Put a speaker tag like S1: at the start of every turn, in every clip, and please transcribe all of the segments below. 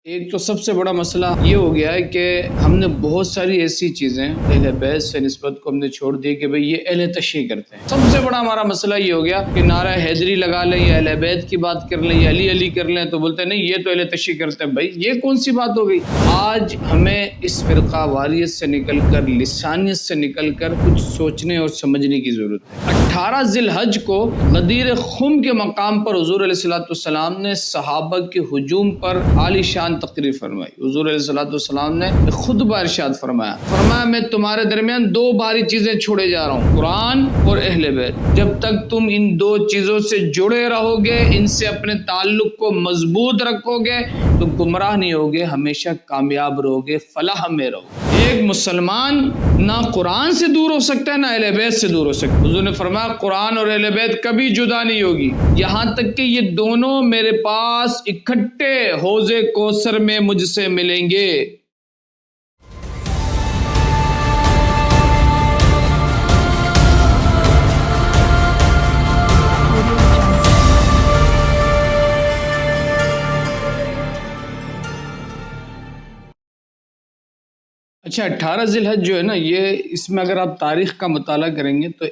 S1: ایک تو سب سے بڑا مسئلہ یہ ہو گیا ہے کہ ہم نے بہت ساری ایسی چیزیں اہل بیت سے نسبت کو ہم نے چھوڑ دی کہ بھئی یہ اہل تشیع کرتے ہیں۔ سب سے بڑا ہمارا مسئلہ یہ ہو گیا کہ نعرہ حیدری لگا لیں یا اہل بیت کی بات کر لیں یا علی کر لیں تو بولتے ہیں نہیں یہ تو اہل تشیع کرتے ہیں۔ بھئی یہ کون سی بات ہو گئی؟ آج ہمیں اس فرقہ واریت سے نکل کر لسانیت سے نکل کر کچھ سوچنے اور سمجھنے کی ضرورت ہے۔ 18 ذی الحج کو غدیر خم کے مقام پر حضور علیہ السلام نے صحابہ کے ہجوم پر عالی شان تقریر فرمائی۔ حضور علیہ السلام نے خطبہ ارشاد فرمایا میں تمہارے درمیان دو بھاری چیزیں چھوڑے جا رہا ہوں، قرآن اور اہل بیت۔ جب تک تم ان دو چیزوں سے جڑے رہو گے، ان سے اپنے تعلق کو مضبوط رکھو گے تو گمراہ نہیں ہوگے، ہمیشہ کامیاب رہو گے، فلاح میں رہو گے۔ ایک مسلمان نہ قرآن سے دور ہو سکتا ہے نہ اہل بیت سے دور ہو سکتا ہے۔ حضور نے فرمایا قرآن اور اہل بیت کبھی جدا نہیں ہوگی یہاں تک کہ یہ دونوں میرے پاس اکٹھے حوض کوثر میں مجھ سے ملیں گے۔ اچھا 18 ذی الحج جو ہے نا، یہ اس میں اگر آپ تاریخ کا مطالعہ کریں گے تو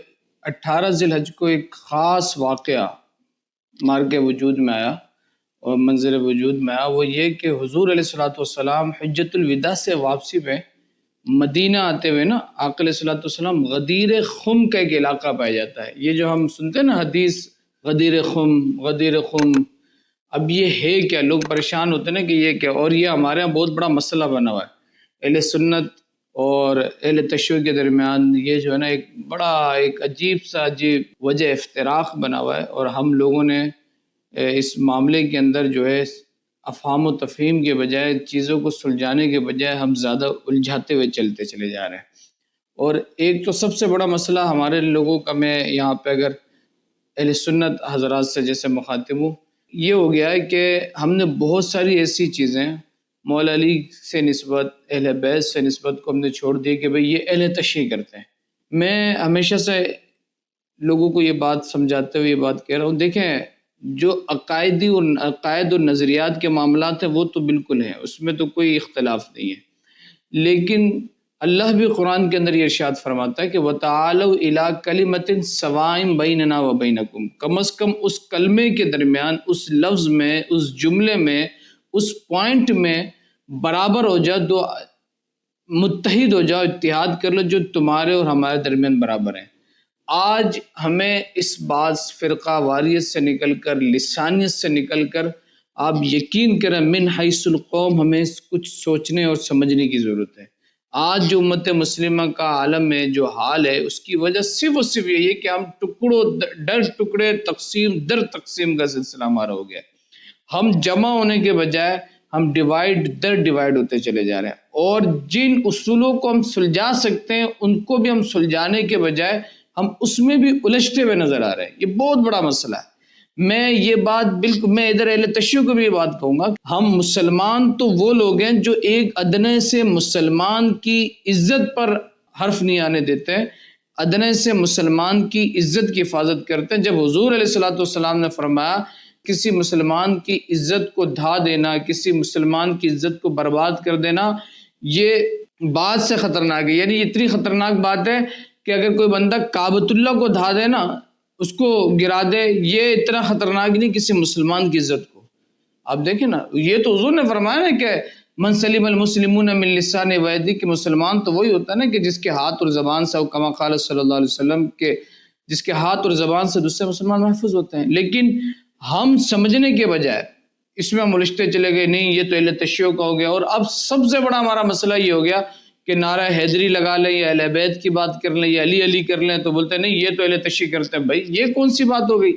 S1: 18 ذی الحج کو ایک خاص واقعہ مار کے وجود میں آیا اور منظر وجود میں آیا، وہ یہ کہ حضور علیہ السلام حجۃ الوداع سے واپسی پہ مدینہ آتے ہوئے نا، آقا علیہ السلام غدیر خم کا ایک علاقہ پایا جاتا ہے۔ یہ جو ہم سنتے ہیں نا حدیث غدیر خم، اب یہ ہے کیا؟ لوگ پریشان ہوتے ہیں نا کہ یہ کیا، اور یہ ہمارے یہاں بہت بڑا مسئلہ بنا ہوا ہے۔ اہل سنت اور اہل تشیع کے درمیان یہ جو ہے نا ایک عجیب وجہ افتراق بنا ہوا ہے، اور ہم لوگوں نے اس معاملے کے اندر جو ہے افہام و تفہیم کے بجائے چیزوں کو سلجھانے کے بجائے ہم زیادہ الجھاتے ہوئے چلتے چلے جا رہے ہیں۔ اور ایک تو سب سے بڑا مسئلہ ہمارے لوگوں کا، میں یہاں پہ اگر اہل سنت حضرات سے جیسے مخاطب ہوں، یہ ہو گیا ہے کہ ہم نے بہت ساری ایسی چیزیں مولا علی سے نسبت، اہل بیت سے نسبت کو ہم نے چھوڑ دی کہ بھئی یہ اہل تشیع کرتے ہیں۔ میں ہمیشہ سے لوگوں کو یہ بات سمجھاتے ہوئے یہ بات کہہ رہا ہوں، دیکھیں جو عقائد اور نظریات کے معاملات ہیں وہ تو بالکل ہیں، اس میں تو کوئی اختلاف نہیں ہے، لیکن اللہ بھی قرآن کے اندر یہ ارشاد فرماتا ہے کہ وَتَعَالَوْا إِلَىٰ كَلِمَةٍ سَوَاءٍ بَيْنَنَا وَبَيْنَكُمْ، کم از کم اس کلمے کے درمیان، اس لفظ میں، اس جملے میں، اس پوائنٹ میں برابر ہو جاؤ، دو متحد ہو جاؤ، اتحاد کر لو جو تمہارے اور ہمارے درمیان برابر ہیں۔ آج ہمیں اس بات فرقہ واریت سے نکل کر، لسانیت سے نکل کر، آپ یقین کریں من حیث القوم ہمیں کچھ سوچنے اور سمجھنے کی ضرورت ہے۔ آج جو امت مسلمہ کا عالم میں جو حال ہے، اس کی وجہ صرف اور صرف یہ ہے کہ ہم ٹکڑوں در ٹکڑے، تقسیم در تقسیم کا سلسلہ ہمارا ہو گیا ہے۔ ہم جمع ہونے کے بجائے ہم ڈیوائیڈ در ڈیوائیڈ ہوتے چلے جا رہے ہیں، اور جن اصولوں کو ہم سلجھا سکتے ہیں ان کو بھی ہم سلجھانے کے بجائے ہم اس میں بھی الجھتے ہوئے نظر آ رہے ہیں۔ یہ بہت بڑا مسئلہ ہے۔ میں یہ بات بالکل، میں ادھر اہل تشیع کو بھی یہ بات کہوں گا، ہم مسلمان تو وہ لوگ ہیں جو ایک ادنے سے مسلمان کی عزت پر حرف نہیں آنے دیتے ہیں، ادنے سے مسلمان کی عزت کی حفاظت کرتے ہیں۔ جب حضور علیہ السلام نے فرمایا کسی مسلمان کی عزت کو دھا دینا، کسی مسلمان کی عزت کو برباد کر دینا، یہ بات سے خطرناک ہے، یعنی اتنی خطرناک بات ہے کہ اگر کوئی بندہ کعبۃ اللہ کو دھا دے نا، اس کو گرا دے، یہ اتنا خطرناک نہیں کسی مسلمان کی عزت کو۔ آپ دیکھیں نا، یہ تو حضور نے فرمایا نا کہ من سلم المسلمون من لسان و یدہ، کہ مسلمان تو وہی ہوتا ہے نا کہ جس کے ہاتھ اور زبان سے، کما قال صلی اللہ علیہ وسلم، کہ جس کے ہاتھ اور زبان سے دوسرے مسلمان محفوظ ہوتے ہیں۔ لیکن ہم سمجھنے کے بجائے اس میں ہم الجھتے چلے گئے، نہیں یہ تو اہل تشیع کا ہو گیا۔ اور اب سب سے بڑا ہمارا مسئلہ یہ ہو گیا کہ نعرہ حیدری لگا لیں یا اہل بیت کی بات کر لیں یا علی کر لیں تو بولتے ہیں نہیں یہ تو اہل تشیع کرتے ہیں۔ بھائی یہ کون سی بات ہو گئی؟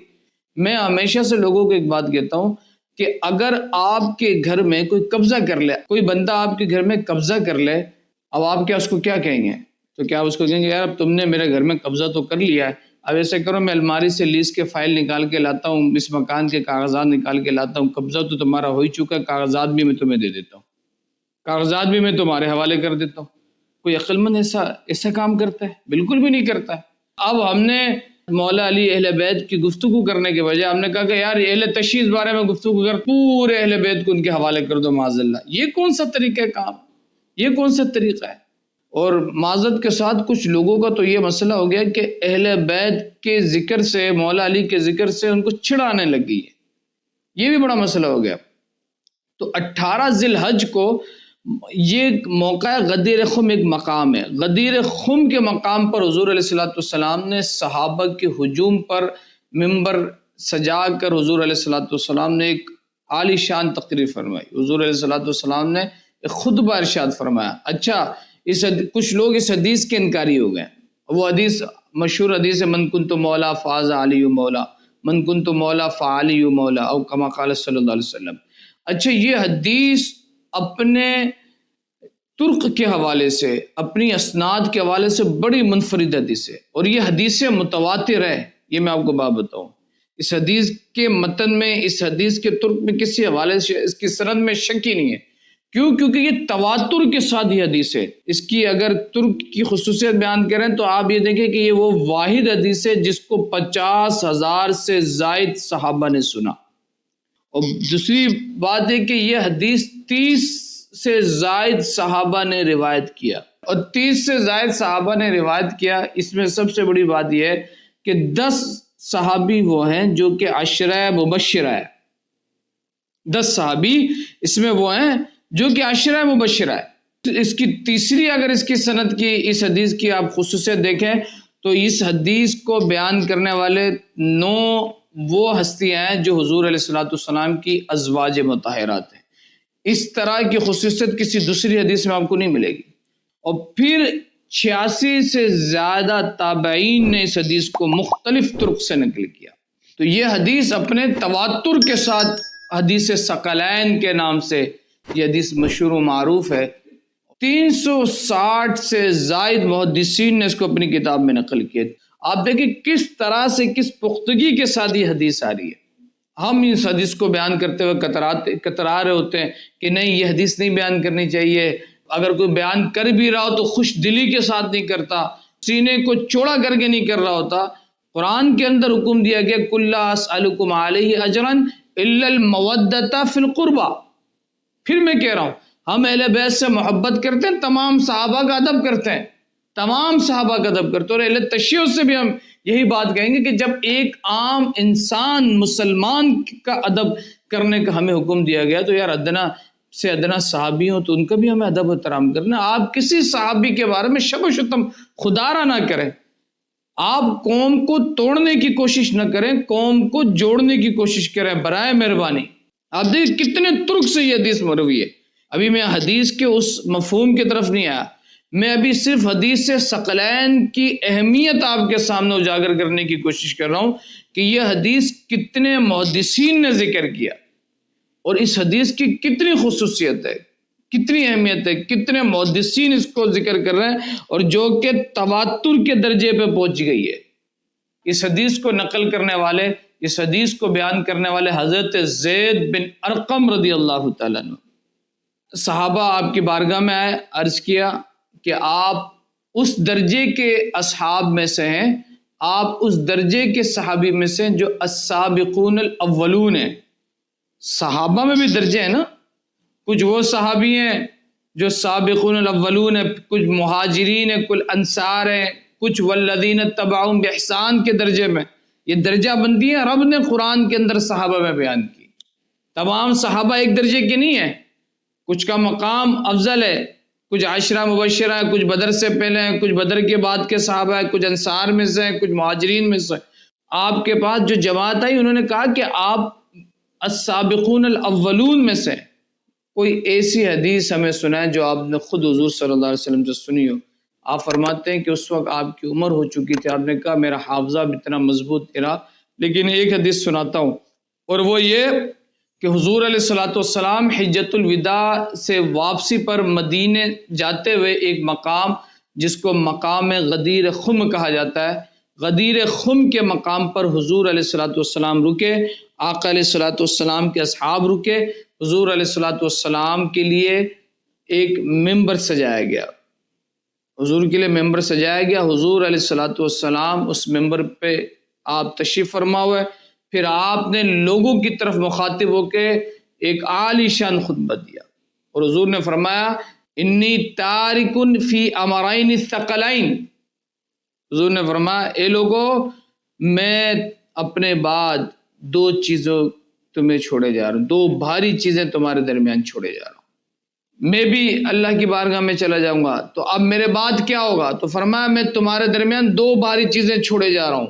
S1: میں ہمیشہ سے لوگوں کو ایک بات کہتا ہوں کہ اگر آپ کے گھر میں کوئی قبضہ کر لے، کوئی بندہ آپ کے گھر میں قبضہ کر لے، اب آپ کیا اس کو کیا کہیں گے؟ تو کیا اس کو کہیں گے یار اب تم نے میرے گھر میں قبضہ تو کر لیا ہے، اب ایسے کرو میں الماری سے لیز کے فائل نکال کے لاتا ہوں، اس مکان کے کاغذات نکال کے لاتا ہوں، قبضہ تو تمہارا ہو ہی چکا ہے، کاغذات بھی میں تمہیں دے دیتا ہوں، کاغذات بھی میں تمہارے حوالے کر دیتا ہوں۔ کوئی عقل مند ایسا کام کرتا ہے؟ بالکل بھی نہیں کرتا ہے۔ اب ہم نے مولا علی اہل بیت کی گفتگو کرنے کے بجائے ہم نے کہا کہ یار اہل تشیع بارے میں گفتگو کر، پورے اہل بیت کو ان کے حوالے کر دو معاذ اللہ. یہ کون سا طریقہ کام، یہ کون سا طریقہ ہے؟ اور معذرت کے ساتھ کچھ لوگوں کا تو یہ مسئلہ ہو گیا کہ اہل بیت کے ذکر سے، مولا علی کے ذکر سے ان کو چڑھانے لگ گئی ہے. یہ بھی بڑا مسئلہ ہو گیا. تو 18 ذی الحج کو یہ موقع غدیر خم ایک مقام ہے. غدیر خم کے مقام پر حضور علیہ الصلوۃ والسلام نے صحابہ کے ہجوم پر ممبر سجا کر حضور علیہ الصلوۃ والسلام نے ایک عالی شان تقریر فرمائی. حضور علیہ الصلوۃ والسلام نے ایک خطبہ ارشاد فرمایا. اچھا کچھ لوگ اس حدیث کے انکاری ہو گئے. وہ حدیث مشہور حدیث ہے، من کنت مولا فاز علی مولا، من کنت مولا فعلی مولا، او کما قال صلی اللہ علیہ وسلم. اچھا یہ حدیث اپنے ترک کے حوالے سے، اپنی اسناد کے حوالے سے بڑی منفرد حدیث ہے، اور یہ حدیث متواتر ہے. یہ میں آپ کو بات بتاؤں، اس حدیث کے متن میں، اس حدیث کے ترک میں کسی حوالے سے اس کی سند میں شک ہی نہیں ہے. کیوں؟ کیونکہ یہ تواتر کے ساتھ یہ حدیث ہے. اس کی اگر ترک کی خصوصیت بیان کریں تو آپ یہ دیکھیں کہ یہ وہ واحد حدیث ہے جس کو 50,000 سے زائد صحابہ نے سنا. اور دوسری بات ہے کہ یہ حدیث 30 سے زائد صحابہ نے روایت کیا، اور 30 سے زائد صحابہ نے روایت کیا. اس میں سب سے بڑی بات یہ ہے کہ 10 صحابی وہ ہیں جو کہ عشرہ مبشرہ ہے. 10 صحابی اس میں وہ ہیں جو کہ عشرہ مبشرہ ہے. اس کی تیسری اگر اس کی سند کی، اس حدیث کی آپ خصوصیت دیکھیں تو اس حدیث کو بیان کرنے والے 9 وہ ہستیاں ہیں جو حضور علیہ الصلوۃ والسلام کی ازواج مطہرات ہیں. اس طرح کی خصوصیت کسی دوسری حدیث میں آپ کو نہیں ملے گی. اور پھر 86 سے زیادہ تابعین نے اس حدیث کو مختلف طرق سے نقل کیا. تو یہ حدیث اپنے تواتر کے ساتھ حدیث ثقلین کے نام سے یہ حدیث مشہور و معروف ہے. 360 سے زائد محدثین نے اس کو اپنی کتاب میں نقل کیا. آپ دیکھیں کس طرح سے، کس پختگی کے ساتھ یہ حدیث آ رہی ہے. ہم اس حدیث کو بیان کرتے ہوئے کترا رہے ہوتے ہیں کہ نہیں یہ حدیث نہیں بیان کرنی چاہیے. اگر کوئی بیان کر بھی رہا ہو تو خوش دلی کے ساتھ نہیں کرتا، سینے کو چوڑا کر کے نہیں کر رہا ہوتا. قرآن کے اندر حکم دیا گیا کُلَّ أَسْأَلُكُمْ عَلَيْهِ أَجْرًا إِلَّا الْمَوَدَّةَ فِي الْقُرْبَى. پھر میں کہہ رہا ہوں ہم اہل بیت سے محبت کرتے ہیں، تمام صحابہ کا ادب کرتے ہیں، تمام صحابہ کا ادب کرتے ہیں. اور اہل تشیع سے بھی ہم یہی بات کہیں گے کہ جب ایک عام انسان مسلمان کا ادب کرنے کا ہمیں حکم دیا گیا تو یار ادنا سے ادنا صحابی ہوں تو ان کا بھی ہمیں ادب و احترام کرنا. آپ کسی صحابی کے بارے میں شب و شتم خدا را نہ کریں. آپ قوم کو توڑنے کی کوشش نہ کریں، قوم کو جوڑنے کی کوشش کریں برائے مہربانی. آپ دیکھیں کتنے ترک سے یہ حدیث مروی ہے. ابھی میں حدیث کے اس مفہوم کی طرف نہیں آیا، میں ابھی صرف حدیث سے ثقلین کی اہمیت آپ کے سامنے اجاگر کرنے کی کوشش کر رہا ہوں کہ یہ حدیث کتنے محدثین نے ذکر کیا، اور اس حدیث کی کتنی خصوصیت ہے، کتنی اہمیت ہے، کتنے محدثین اس کو ذکر کر رہے ہیں، اور جو کہ تواتر کے درجے پہ پہنچ گئی ہے. اس حدیث کو نقل کرنے والے، اس حدیث کو بیان کرنے والے حضرت زید بن ارقم رضی اللہ تعالیٰ عنہ. صحابہ آپ کی بارگاہ میں آئے، عرض کیا کہ آپ اس درجے کے اصحاب میں سے ہیں، آپ اس درجے کے صحابی میں سے ہیں جو السابقون الاولون ہیں. صحابہ میں بھی درجے ہیں نا، کچھ وہ صحابی ہیں جو سابقون الاولون ہیں، کچھ مہاجرین ہیں، کچھ انصار ہیں، کچھ والذین اتبعوہم بإحسان کے درجے میں. یہ درجہ بندی ہے رب نے قرآن کے اندر صحابہ میں بیان کی. تمام صحابہ ایک درجے کے نہیں ہیں، کچھ کا مقام افضل ہے، کچھ عشرہ مبشرہ ہے، کچھ بدر سے پہلے ہیں، کچھ بدر کے بعد کے صحابہ ہیں، کچھ انصار میں سے ہیں، کچھ مہاجرین میں سے. آپ کے پاس جو جماعت آئی انہوں نے کہا کہ آپ السابقون الاولون میں سے. کوئی ایسی حدیث ہمیں سنائیں جو آپ نے خود حضور صلی اللہ علیہ وسلم سے سنی ہو. آپ فرماتے ہیں کہ اس وقت آپ کی عمر ہو چکی تھی. آپ نے کہا میرا حافظہ بھی اتنا مضبوط تھا، لیکن ایک حدیث سناتا ہوں، اور وہ یہ کہ حضور علیہ الصلوۃ والسلام حجۃ الوداع سے واپسی پر مدینے جاتے ہوئے ایک مقام جس کو مقام غدیر خم کہا جاتا ہے، غدیر خم کے مقام پر حضور علیہ الصلوۃ والسلام رکے. آقا علیہ الصلوۃ والسلام کے اصحاب رکے. حضور علیہ الصلوۃ والسلام کے لیے ایک ممبر سجایا گیا. حضور کے لیے ممبر سجایا گیا، حضور علیہ الصلوۃ والسلام اس ممبر پہ آپ تشریف فرما ہوئے، پھر آپ نے لوگوں کی طرف مخاطب ہو کے ایک عالی شان خطبہ دیا، اور حضور نے فرمایا انی تارکن فی امرین الثقلین، حضور نے فرمایا اے لوگو میں اپنے بعد دو چیزوں تمہیں چھوڑے جا رہا ہوں، دو بھاری چیزیں تمہارے درمیان چھوڑے جا رہا ہوں، میں بھی اللہ کی بارگاہ میں چلا جاؤں گا، تو اب میرے بعد کیا ہوگا؟ تو فرمایا میں تمہارے درمیان دو بھاری چیزیں چھوڑے جا رہا ہوں،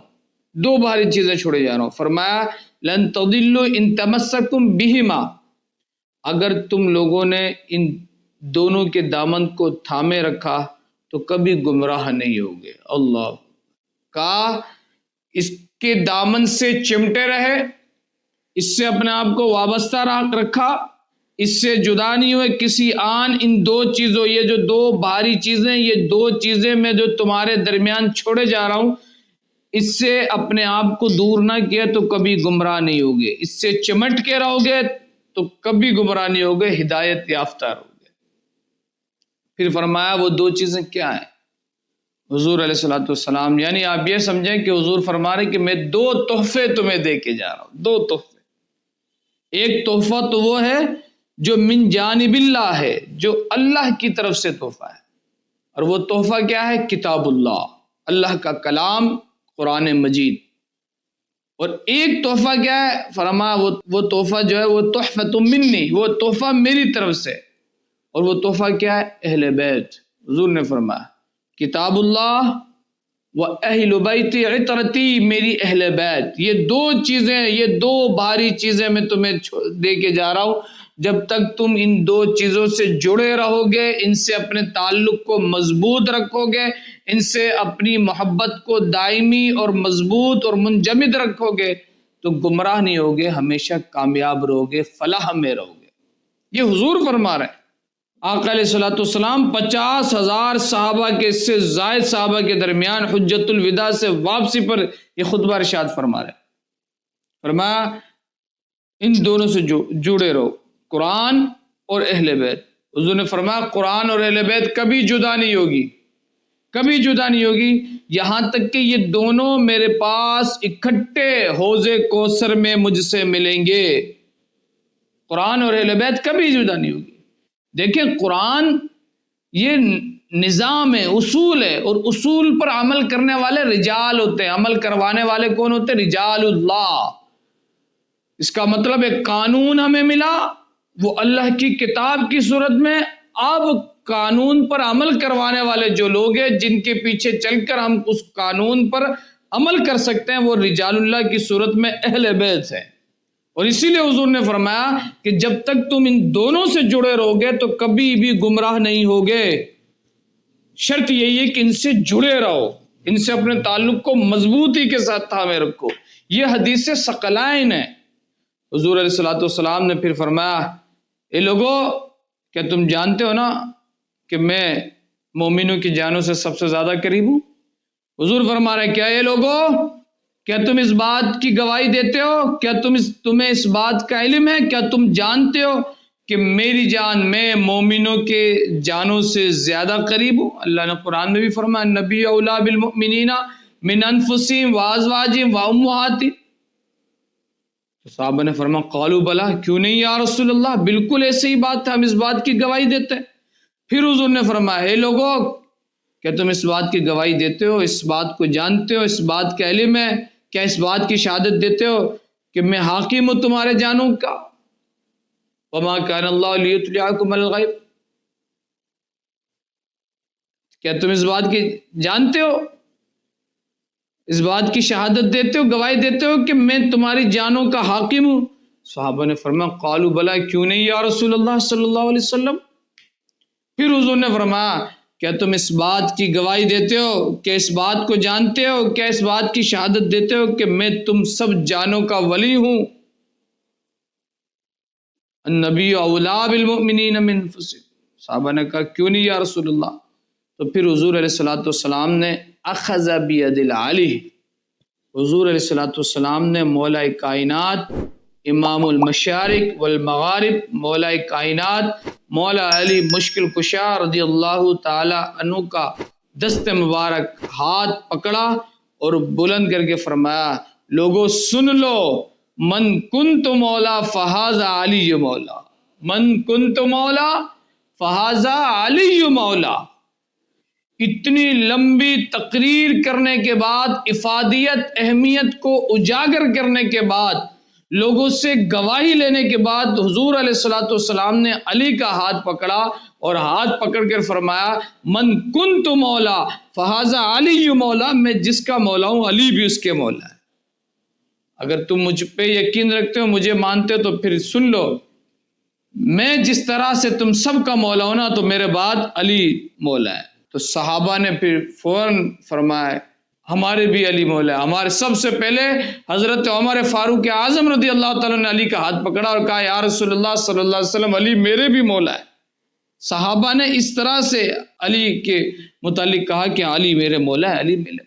S1: دو بھاری چیزیں چھوڑے جا رہا ہوں، فرمایا لن تضلوا ان تمسکتم بہما، اگر تم لوگوں نے ان دونوں کے دامن کو تھامے رکھا تو کبھی گمراہ نہیں ہوگے۔ اللہ کہا اس کے دامن سے چمٹے رہے، اس سے اپنے آپ کو وابستہ رکھا، اس سے جدا نہیں ہوئے کسی آن، ان دو چیزوں، یہ جو دو بھاری چیزیں، یہ دو چیزیں میں جو تمہارے درمیان چھوڑے جا رہا ہوں، اس سے اپنے آپ کو دور نہ کیا تو کبھی گمراہ نہیں ہوگے، اس سے چمٹ کے رہو گے تو کبھی گمراہ نہیں ہوگے، ہدایت یافتہ رہو گے۔ پھر فرمایا وہ دو چیزیں کیا ہیں؟ حضور علیہ الصلوۃ والسلام، یعنی آپ یہ سمجھیں کہ حضور فرما رہے کہ میں دو تحفے تمہیں دے کے جا رہا ہوں، دو تحفے۔ ایک تحفہ تو وہ ہے جو من جانب اللہ ہے، جو اللہ کی طرف سے تحفہ ہے، اور وہ تحفہ کیا ہے؟ کتاب اللہ، اللہ کا کلام قرآن مجید۔ اور ایک تحفہ کیا ہے؟ فرمایا وہ تحفہ جو ہے وہ تحفۃ منی، وہ تحفہ میری طرف سے، اور وہ تحفہ کیا ہے؟ اہل بیت۔ حضور نے فرمایا کتاب اللہ و اہل بیت عطرتی، میری اہل بیت، یہ دو چیزیں، یہ دو بھاری چیزیں میں تمہیں دے کے جا رہا ہوں، جب تک تم ان دو چیزوں سے جڑے رہو گے، ان سے اپنے تعلق کو مضبوط رکھو گے، ان سے اپنی محبت کو دائمی اور مضبوط اور منجمد رکھو گے تو گمراہ نہیں ہوگے، ہمیشہ کامیاب رہو گے، فلاح میں رہو گے۔ یہ حضور فرما رہے ہیں۔ آقا علیہ الصلوۃ والسلام 50,000 صحابہ کے سے زائد صحابہ کے درمیان حجت الوداع سے واپسی پر یہ خطبہ ارشاد فرما رہے ہیں۔ فرمایا ان دونوں سے جڑے رہو، قرآن اور اہل بیت۔ حضور نے فرمایا قرآن اور اہل بیت کبھی جدا نہیں ہوگی، کبھی جدا نہیں ہوگی، یہاں تک کہ یہ دونوں میرے پاس اکٹھے حوض کوثر میں مجھ سے ملیں گے۔ قرآن اور اہل بیت کبھی جدا نہیں ہوگی۔ دیکھیں قرآن یہ نظام ہے، اصول ہے، اور اصول پر عمل کرنے والے رجال ہوتے ہیں، عمل کروانے والے کون ہوتے ہیں؟ رجال اللہ۔ اس کا مطلب ایک قانون ہمیں ملا، وہ اللہ کی کتاب کی صورت میں، اب قانون پر عمل کروانے والے جو لوگ ہیں جن کے پیچھے چل کر ہم اس قانون پر عمل کر سکتے ہیں، وہ رجال اللہ کی صورت میں اہل بیت ہیں۔ اور اسی لیے حضور نے فرمایا کہ جب تک تم ان دونوں سے جڑے رہو گے تو کبھی بھی گمراہ نہیں ہوگے، شرط یہی ہے کہ ان سے جڑے رہو، ان سے اپنے تعلق کو مضبوطی کے ساتھ تھامے رکھو۔ یہ حدیث ثقلین ہے۔ حضور علیہ الصلوۃ والسلام نے پھر فرمایا اے لوگو کیا تم جانتے ہو نا کہ میں مومنوں کی جانوں سے سب سے زیادہ قریب ہوں؟ حضور فرما رہے ہیں کیا اے لوگو کیا تم اس بات کی گواہی دیتے ہو؟ کیا تمہیں اس بات کا علم ہے؟ کیا تم جانتے ہو کہ میری جان میں مومنوں کے جانوں سے زیادہ قریب ہوں؟ اللہ نے قرآن میں بھی فرمایا نبی اولا بالمؤمنین من انفسہم وازواجہم وامہاتہم۔ صحابہ نے فرمایا قالوا بلا، کیوں نہیں یا رسول اللہ، بالکل ایسے ہی بات ہے، ہم اس بات کی گواہی دیتے ہیں۔ پھر حضور نے فرمایا اے لوگو کیا تم اس بات کی گواہی دیتے ہو، اس بات کو جانتے ہو، اس بات کا علم ہے، کیا اس بات کی شہادت دیتے ہو کہ میں حاکم ہوں تمہارے جانوں کا؟ وما کان اللہ لیطلعکم علی الغیب، کیا تم اس بات کی جانتے ہو، اس بات کی شہادت دیتے ہو، گواہی دیتے ہو کہ میں تمہاری جانوں کا حاکم ہوں؟ صحابہ نے فرمایا قالوا بلا، کیوں نہیں یا رسول اللہ صلی اللہ علیہ وسلم۔ پھر حضور نے فرمایا کیا تم اس بات کی گواہی دیتے ہو، کیا اس بات کو جانتے ہو، کیا اس بات کی شہادت دیتے ہو کہ میں تم سب جانوں کا ولی ہوں؟ النبی اولا بالمؤمنین من انفسہم۔ صحابہ نے کہا کیوں نہیں یا رسول اللہ۔ تو پھر حضور علیہ الصلوۃ والسلام نے اخذ بید العلی، حضور علیہ الصلوۃ والسلام نے مولا کائنات امام المشارق والمغارب، مولا کائنات مولا علی مشکل کشا رضی اللہ تعالی عنہ کا دست مبارک ہاتھ پکڑا اور بلند کر کے فرمایا لوگوں سن لو، من کنت مولا فہذا علی مولا، من کنت مولا فہذا علی مولا۔ اتنی لمبی تقریر کرنے کے بعد، افادیت اہمیت کو اجاگر کرنے کے بعد، لوگوں سے گواہی لینے کے بعد حضور علیہ الصلوۃ والسلام نے علی کا ہاتھ پکڑا اور ہاتھ پکڑ کر فرمایا من کنت مولا فہذا علی مولا، میں جس کا مولا ہوں علی بھی اس کے مولا ہے۔ اگر تم مجھ پہ یقین رکھتے ہو، مجھے مانتے ہو، تو پھر سن لو، میں جس طرح سے تم سب کا مولا ہوں نا، تو میرے بعد علی مولا ہے۔ تو صحابہ نے پھر فوراً فرمایا ہمارے بھی علی مولا ہے۔ ہمارے سب سے پہلے حضرت عمر فاروق اعظم رضی اللہ تعالیٰ نے علی کا ہاتھ پکڑا اور کہا یا رسول اللہ صلی اللہ علیہ وسلم علی میرے بھی مولا ہے۔ صحابہ نے اس طرح سے علی کے متعلق کہا کہ علی میرے مولا ہے، علی میرے۔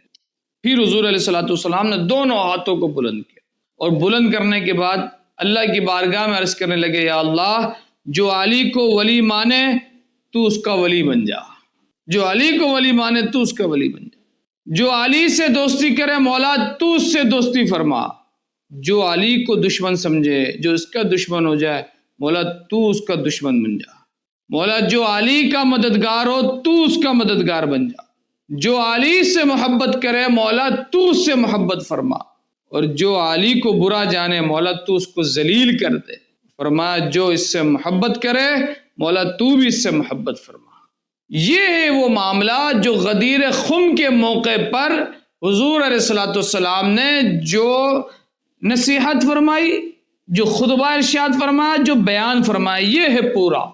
S1: پھر حضور علیہ الصلوۃ والسلام نے دونوں ہاتھوں کو بلند کیا اور بلند کرنے کے بعد اللہ کی بارگاہ میں عرض کرنے لگے یا اللہ، جو علی کو ولی مانے تو اس کا ولی بن جا، جو علی کو ولی مانے تو اس کا ولی بن جا، جو علی سے دوستی کرے مولا تو اس سے دوستی فرما، جو علی کو دشمن سمجھے، جو اس کا دشمن ہو جائے مولا تو اس کا دشمن بن جا، مولا جو علی کا مددگار ہو تو اس کا مددگار بن جا، جو علی سے محبت کرے مولا تو اس سے محبت فرما، اور جو علی کو برا جانے مولا تو اس کو ذلیل کر دے۔ فرمایا جو اس سے محبت کرے مولا تو بھی اس سے محبت فرما۔ یہ ہے وہ معاملہ جو غدیر خم کے موقع پر حضور علیہ الصلوۃ والسلام نے جو نصیحت فرمائی، جو خطبہ ارشاد فرمایا، جو بیان فرمایا، یہ ہے پورا،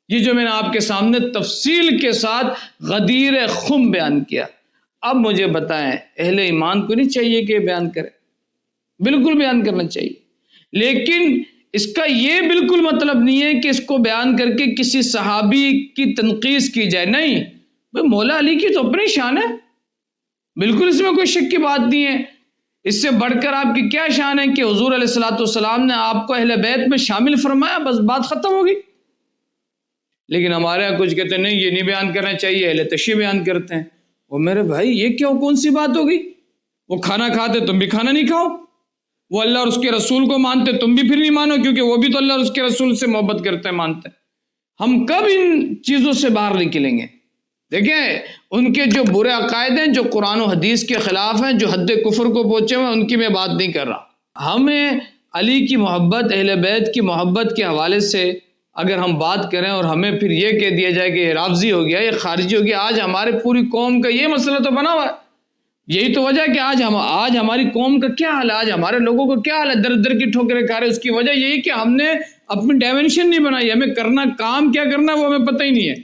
S1: یہ جو میں نے آپ کے سامنے تفصیل کے ساتھ غدیر خم بیان کیا۔ اب مجھے بتائیں، اہل ایمان کو نہیں چاہیے کہ بیان کرے؟ بالکل بیان کرنا چاہیے، لیکن اس کا یہ بالکل مطلب نہیں ہے کہ اس کو بیان کر کے کسی صحابی کی تنقیص کی جائے، نہیں بھئی مولا علی کی تو اپنی شان ہے، بالکل اس میں کوئی شک کی بات نہیں ہے۔ اس سے بڑھ کر آپ کی کیا شان ہے کہ حضور علیہ الصلوۃ والسلام نے آپ کو اہل بیت میں شامل فرمایا، بس بات ختم ہوگی۔ لیکن ہمارے یہاں کچھ کہتے ہیں نہیں یہ نہیں بیان کرنا چاہیے، اہل تشیع بیان کرتے ہیں۔ وہ میرے بھائی یہ کیوں، کون سی بات ہوگی؟ وہ کھانا کھاتے تم بھی کھانا نہیں کھاؤ، وہ اللہ اور اس کے رسول کو مانتے تم بھی پھر نہیں مانو، کیونکہ وہ بھی تو اللہ اور اس کے رسول سے محبت کرتے ہیں، مانتے ہیں۔ ہم کب ان چیزوں سے باہر نکلیں گے؟ دیکھیں ان کے جو برے عقائد ہیں، جو قرآن و حدیث کے خلاف ہیں، جو حد کفر کو پہنچے ہوئے ہیں، ان کی میں بات نہیں کر رہا۔ ہمیں علی کی محبت، اہل بیت کی محبت کے حوالے سے اگر ہم بات کریں اور ہمیں پھر یہ کہہ دیا جائے کہ یہ رافضی ہو گیا، یہ خارجی ہو گیا، آج ہمارے پوری قوم کا یہ مسئلہ تو بنا ہوا ہے۔ یہی تو وجہ ہے کہ آج ہماری قوم کا کیا حال ہے، آج ہمارے لوگوں کا کیا حال ہے، در در کی ٹھوکریں کھا رہے۔ اس کی وجہ یہی کہ ہم نے اپنی ڈائمنشن نہیں بنائی، ہمیں کرنا کام کیا کرنا وہ ہمیں پتہ ہی نہیں ہے۔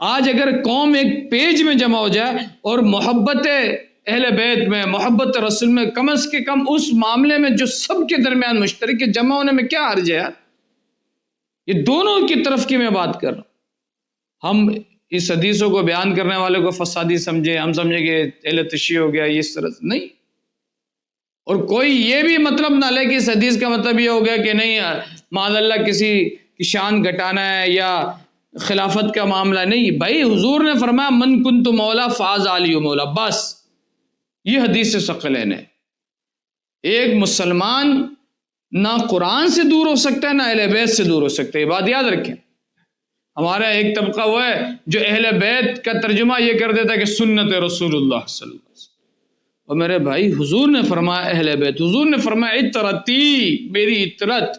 S1: آج اگر قوم ایک پیج میں جمع ہو جائے اور محبت اہل بیت میں، محبت رسول میں، کم از کم اس معاملے میں جو سب کے درمیان مشترک ہے، جمع ہونے میں کیا حرج ہے یار؟ یہ دونوں کی طرف کی میں بات کر رہا ہوں۔ ہم اس حدیثوں کو بیان کرنے والے کو فسادی سمجھے، ہم سمجھیں کہ اہل تشیع ہو گیا، یہ اس طرح سے نہیں۔ اور کوئی یہ بھی مطلب نہ لے کہ اس حدیث کا مطلب یہ ہو گیا کہ نہیں معاذ اللہ کسی کی شان گھٹانا ہے یا خلافت کا معاملہ، نہیں بھائی، حضور نے فرمایا من کنت مولا فہذا علی مولا، بس یہ حدیث سے ثقلین ہے۔ ایک مسلمان نہ قرآن سے دور ہو سکتا ہے، نہ اہل بیت سے دور ہو سکتا ہے، یہ بات یاد رکھیں۔ ہمارا ایک طبقہ وہ ہے جو اہل بیت کا ترجمہ یہ کر دیتا ہے کہ سنت رسول اللہ صلی اللہ علیہ وسلم۔ اور میرے بھائی حضور نے فرمایا اہل بیت، حضور نے فرمایا اطرتی، میری اطرت،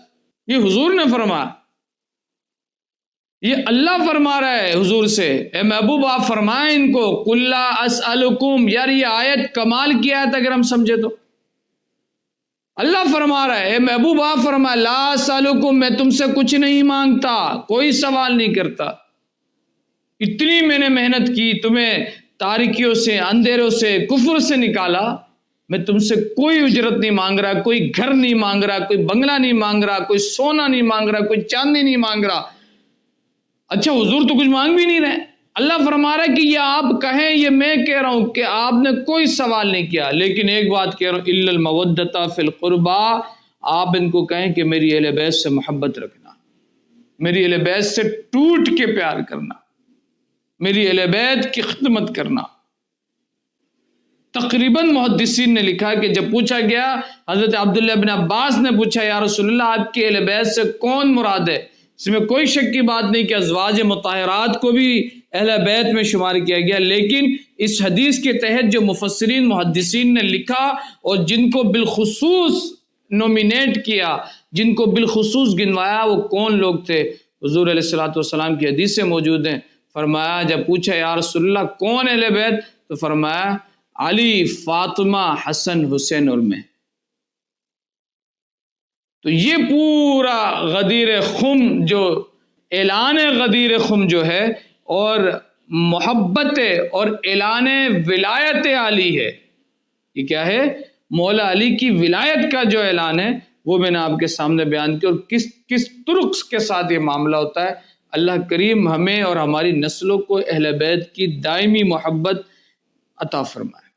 S1: یہ حضور نے فرمایا، یہ اللہ فرما رہا ہے حضور سے، اے محبوب آپ فرمائیں ان کو قل لا اسألکم، یار یہ آیت کمال کی آیت اگر ہم سمجھے تو اللہ فرما رہا ہے، اے محبوب آپ فرمائیں لا اسألکم، میں تم سے کچھ نہیں مانگتا، کوئی سوال نہیں کرتا، اتنی میں نے محنت کی، تمہیں تاریکیوں سے، اندھیروں سے، کفر سے نکالا، میں تم سے کوئی اجرت نہیں مانگ رہا، کوئی گھر نہیں مانگ رہا، کوئی بنگلہ نہیں مانگ رہا، کوئی سونا نہیں مانگ رہا، کوئی چاندی نہیں مانگ رہا۔ اچھا حضور تو کچھ مانگ بھی نہیں رہے، اللہ فرما رہا ہے کہ یہ آپ کہیں، یہ میں کہہ رہا ہوں کہ آپ نے کوئی سوال نہیں کیا، لیکن ایک بات کہہ رہا ہوں الا المودۃ فی القربى، آپ ان کو کہیں کہ میری اہل بیت سے محبت رکھنا، میری اہل بیت سے ٹوٹ کے پیار کرنا، میری اہل بیت کی خدمت کرنا۔ تقریباً محدثین نے لکھا کہ جب پوچھا گیا، حضرت عبداللہ بن عباس نے پوچھا یا رسول اللہ آپ کی اہل بیت سے کون مراد ہے؟ اس میں کوئی شک کی بات نہیں کہ ازواج مطہرات کو بھی اہل بیت میں شمار کیا گیا، لیکن اس حدیث کے تحت جو مفسرین محدثین نے لکھا اور جن کو بالخصوص نومینیٹ کیا، جن کو بالخصوص گنوایا، وہ کون لوگ تھے؟ حضور علیہ الصلوۃ والسلام کی حدیثیں موجود ہیں۔ فرمایا جب پوچھا یا رسول اللہ کون اہل بیت، تو فرمایا علی، فاطمہ، حسن، حسین اور میں۔ تو یہ پورا غدیر خم جو اعلان غدیر خم جو ہے اور محبت اور اعلان ولایت علی ہے، یہ کیا ہے؟ مولا علی کی ولایت کا جو اعلان ہے وہ میں نے آپ کے سامنے بیان کیا، اور کس طرق کے ساتھ یہ معاملہ ہوتا ہے۔ اللہ کریم ہمیں اور ہماری نسلوں کو اہل بیت کی دائمی محبت عطا فرمائے۔